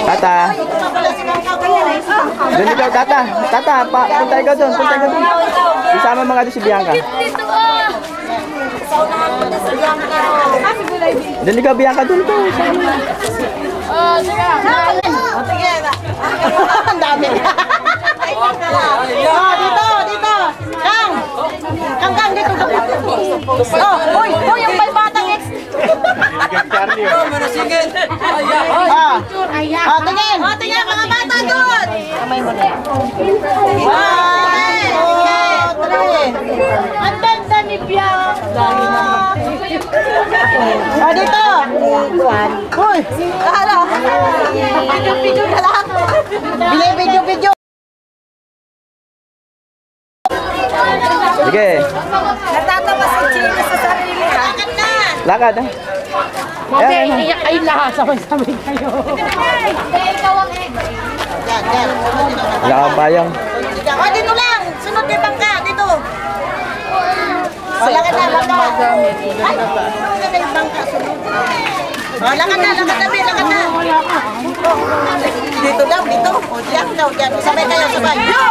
Tata. Doon ikaw, Tata. Tata, punta ikaw doon. Punta ikaw doon. Isama mga doon si Bianca. Doon ikaw, Bianca, doon to. Sige. Ang dami. Dito, dito. Kang, dito. Hoy, yung may batang ex. Tingin mga bata doon. Kamay mo na. 1, 2, 3. Ang ganda ni Bianca. Dito. Hoy, ano? Video na lang. Video. Sige. Natatawa si Chino sa sarili. Lakad na. Lakad, ha? Iyak kayo lahat. Sabay-sabay kayo. Ikaw ang egg. Yan. Wala kang bayang. Dito lang. Sunod kay Bangka. Dito. Lakad na. Ay, maganda yung Bangka. Sunod. Lakad na. Dito lang. Dito. Diyan. Sabay kayo. Yo!